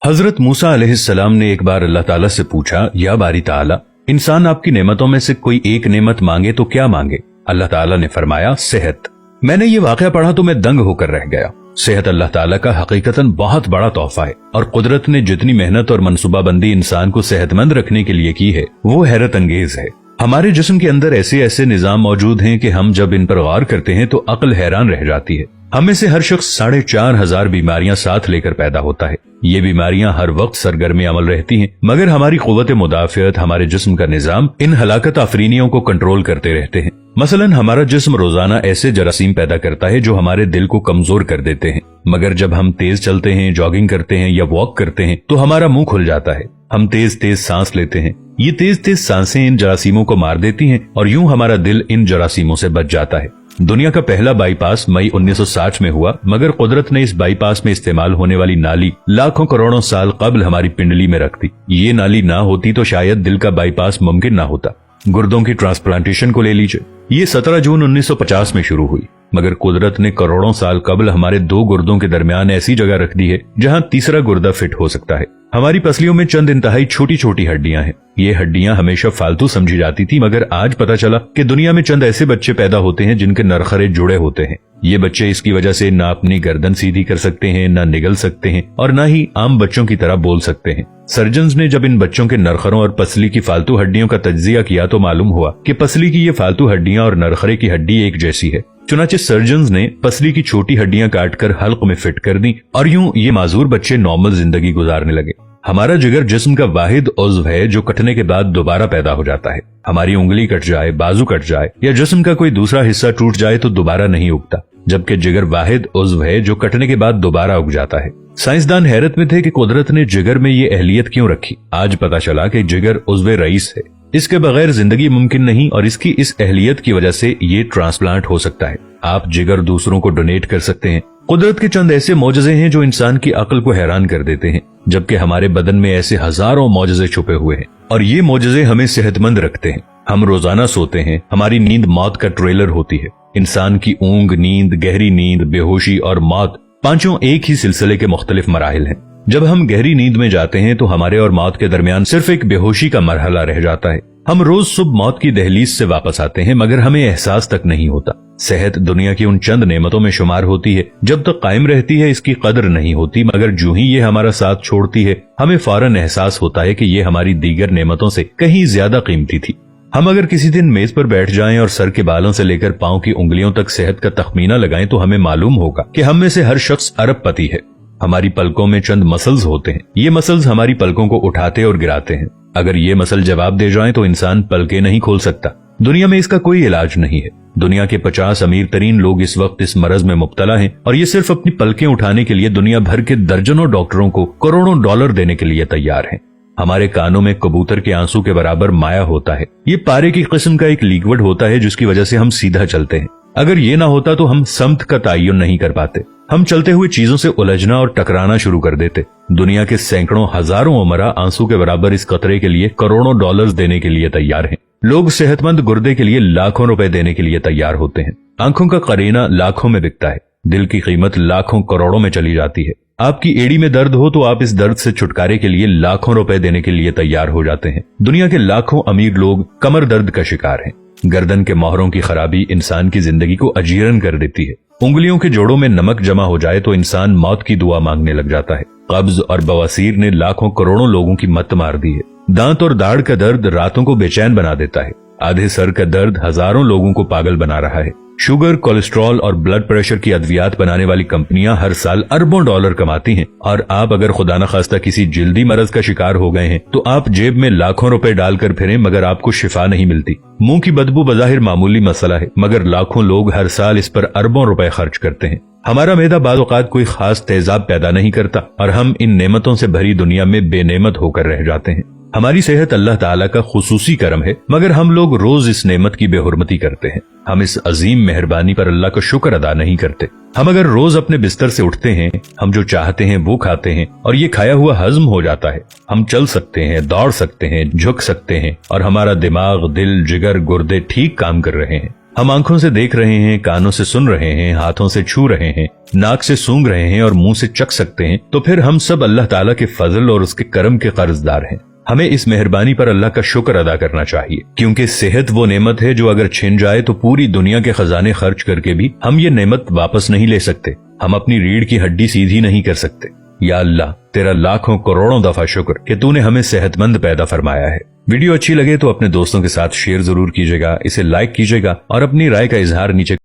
हजरत मूसा अलैहिस्सलाम ने एक बार अल्लाह ताला से पूछा, या बारी ताला, इंसान आपकी नेमतों में से कोई एक नेमत मांगे तो क्या मांगे? अल्लाह ताला ने फरमाया, सेहत। मैंने ये वाकया पढ़ा तो मैं दंग होकर रह गया। सेहत अल्लाह ताला का हकीकतन बहुत बड़ा तोहफा है और कुदरत ने जितनी मेहनत और मनसूबाबंदी इंसान को सेहतमंद रखने के लिए की है वो हैरत अंगेज है। हमारे जिस्म के अंदर ऐसे ऐसे निजाम मौजूद हैं कि हम जब इन पर गौर करते हैं तो अक्ल हैरान रह जाती है। हम में से हर शख्स 4,500 बीमारियां साथ लेकर पैदा होता है। ये बीमारियां हर वक्त सरगर्म अमल रहती हैं, मगर हमारी कुव्वत मुदाफियत, हमारे जिस्म का निजाम इन हलाकत आफरीनियों को कंट्रोल करते रहते हैं। मसलन हमारा जिस्म रोजाना ऐसे जरासीम पैदा करता है जो हमारे दिल को कमजोर कर देते हैं, मगर जब हम तेज चलते हैं, जॉगिंग करते हैं या वॉक करते हैं तो हमारा मुंह खुल जाता है। हम तेज तेज सांस लेते हैं। ये तेज तेज सांसें इन जरासीमों को मार देती हैं और यूं हमारा दिल इन जरासीमों से बच जाता है। दुनिया का पहला बाईपास मई 1960 में हुआ, मगर कुदरत ने इस बाईपास में इस्तेमाल होने वाली नाली लाखों करोड़ों साल कबल हमारी पिंडली में रख दी। ये नाली ना होती तो शायद दिल का बाईपास मुमकिन ना होता। गुर्दों की ट्रांसप्लांटेशन को ले लीजिए, ये 17 जून 1950 में शुरू हुई, मगर कुदरत ने करोड़ों साल कबल हमारे दो गुर्दों के दरमियान ऐसी जगह रख दी है जहां तीसरा गुर्दा फिट हो सकता है। हमारी पसलियों में चंद इंतहाई छोटी छोटी हड्डियां हैं। ये हड्डियां हमेशा फालतू समझी जाती थी, मगर आज पता चला कि दुनिया में चंद ऐसे बच्चे पैदा होते हैं जिनके नरखरे जुड़े होते हैं। ये बच्चे इसकी वजह से ना अपनी गर्दन सीधी कर सकते हैं, ना निगल सकते हैं और ना ही आम बच्चों की तरह बोल सकते हैं। सर्जन्स ने जब इन बच्चों के नरखरों और पसली की फालतू हड्डियों का तज्जिया किया तो मालूम हुआ कि पसली की ये फालतू हड्डियां और नरखरे की हड्डी एक जैसी है। चुनाचे सर्जन्स ने पसली की छोटी हड्डियां काटकर हल्क में फिट कर दी और यूं ये माजूर बच्चे नॉर्मल जिंदगी गुजारने लगे। हमारा जिगर जिस्म का वाहिद उज़्व है जो कटने के बाद दोबारा पैदा हो जाता है। हमारी उंगली कट जाए, बाजू कट जाए या जिस्म का कोई दूसरा हिस्सा टूट जाए तो दोबारा नहीं उगता, जबकि जिगर वाहिद उज़्व है जो कटने के बाद दोबारा उग जाता है। साइंसदान हैरत में थे कि कुदरत ने जिगर में ये अहलियत क्यों रखी। आज पता चला कि जिगर उज़्व रईस है। इसके बगैर जिंदगी मुमकिन नहीं और इसकी इस अहलियत की वजह से ये ट्रांसप्लांट हो सकता है। आप जिगर दूसरों को डोनेट कर सकते हैं। कुदरत के चंद ऐसे मौजज़े हैं जो इंसान की अक्ल को हैरान कर देते हैं, जबकि हमारे बदन में ऐसे हजारों मौजज़े छुपे हुए हैं और ये मौजज़े हमें सेहतमंद रखते हैं। हम रोजाना सोते हैं, हमारी नींद मौत का ट्रेलर होती है। इंसान की ऊंग, नींद, गहरी नींद, बेहोशी और मौत पांचों एक ही सिलसिले के मुख्तलिफ मराहिल हैं। जब हम गहरी नींद में जाते हैं तो हमारे और मौत के दरमियान सिर्फ एक बेहोशी का मरहला रह जाता है। हम रोज सुबह मौत की दहलीज से वापस आते हैं, मगर हमें एहसास तक नहीं होता। सेहत दुनिया की उन चंद नेमतों में शुमार होती है, जब तक कायम रहती है इसकी कदर नहीं होती, मगर जो ही ये हमारा साथ छोड़ती है हमें फौरन एहसास होता है कि ये हमारी दीगर नेमतों से कहीं ज्यादा कीमती थी। हम अगर किसी दिन मेज पर बैठ जाएं और सर के बालों से लेकर पांव की उंगलियों तक सेहत का तखमीना लगाएं तो हमें मालूम होगा कि हम में से हर शख्स अरबपति है। हमारी पलकों में चंद मसल्स होते हैं। ये मसल्स हमारी पलकों को उठाते और गिराते हैं। अगर ये मसल जवाब दे जाएं तो इंसान पलकें नहीं खोल सकता। दुनिया में इसका कोई इलाज नहीं है। दुनिया के 50 अमीर तरीन लोग इस वक्त इस मरज में मुब्तला हैं और ये सिर्फ अपनी पलकें उठाने के लिए दुनिया भर के दर्जनों डॉक्टरों को करोड़ों डॉलर देने के लिए तैयार हैं। हमारे कानों में कबूतर के आंसू के बराबर माया होता है। ये पारे की किस्म का एक लिक्विड होता है जिसकी वजह से हम सीधा चलते हैं। अगर ये ना होता तो हम समत का तयन नहीं कर पाते। हम चलते हुए चीजों से उलझना और टकराना शुरू कर देते। दुनिया के सैकड़ों हजारों उमरा आंसू के बराबर इस कतरे के लिए करोड़ों डॉलर्स देने के लिए तैयार हैं। लोग सेहतमंद गुर्दे के लिए लाखों रुपए देने के लिए तैयार होते हैं। आंखों का करीना लाखों में बिकता है। दिल की कीमत लाखों करोड़ों में चली जाती है। आपकी एड़ी में दर्द हो तो आप इस दर्द से छुटकारे के लिए लाखों रुपए देने के लिए तैयार हो जाते हैं। दुनिया के लाखों अमीर लोग कमर दर्द का शिकार हैं। गर्दन के मोहरों की खराबी इंसान की जिंदगी को अजीरन कर देती है। उंगलियों के जोड़ों में नमक जमा हो जाए तो इंसान मौत की दुआ मांगने लग जाता है। कब्ज और बवासीर ने लाखों करोड़ों लोगों की मत मार दी है। दांत और दाढ़ का दर्द रातों को बेचैन बना देता है। आधे सर का दर्द हजारों लोगों को पागल बना रहा है। शुगर, कोलेस्ट्रॉल और ब्लड प्रेशर की अद्वियात बनाने वाली कंपनियां हर साल अरबों डॉलर कमाती हैं और आप अगर खुदा न खास्ता किसी जिल्दी मरज का शिकार हो गए हैं तो आप जेब में लाखों रुपए डालकर फिरें मगर आपको शिफा नहीं मिलती। मुंह की बदबू बज़ाहिर मामूली मसला है, मगर लाखों लोग हर साल इस पर अरबों रुपए खर्च करते हैं। हमारा मैदा बाज़ औक़ात कोई खास तेजाब पैदा नहीं करता और हम इन नेमतों से भरी दुनिया में बेनेमत होकर रह जाते हैं। हमारी सेहत अल्लाह ताला का खुसूसी करम है, मगर हम लोग रोज इस नेमत की बेहुरमती करते हैं। हम इस अजीम मेहरबानी पर अल्लाह का शुक्र अदा नहीं करते। हम अगर रोज अपने बिस्तर से उठते हैं, हम जो चाहते हैं वो खाते हैं और ये खाया हुआ हजम हो जाता है। हम चल सकते हैं, दौड़ सकते हैं, झुक सकते हैं और हमारा दिमाग, दिल, जिगर, गुर्दे ठीक काम कर रहे हैं। हम आंखों से देख रहे हैं, कानों से सुन रहे हैं, हाथों से छू रहे हैं, नाक से सूंघ रहे हैं और मुंह से चख सकते हैं, तो फिर हम सब अल्लाह ताला के फजल और उसके करम के कर्जदार हैं। हमें इस मेहरबानी पर अल्लाह का शुक्र अदा करना चाहिए, क्योंकि सेहत वो नेमत है जो अगर छिन जाए तो पूरी दुनिया के खजाने खर्च करके भी हम ये नेमत वापस नहीं ले सकते। हम अपनी रीढ़ की हड्डी सीधी नहीं कर सकते। या अल्लाह, तेरा लाखों करोड़ों दफा शुक्र कि तूने हमें सेहतमंद पैदा फरमाया है। वीडियो अच्छी लगे तो अपने दोस्तों के साथ शेयर जरूर कीजिएगा, इसे लाइक कीजिएगा और अपनी राय का इजहार नीचे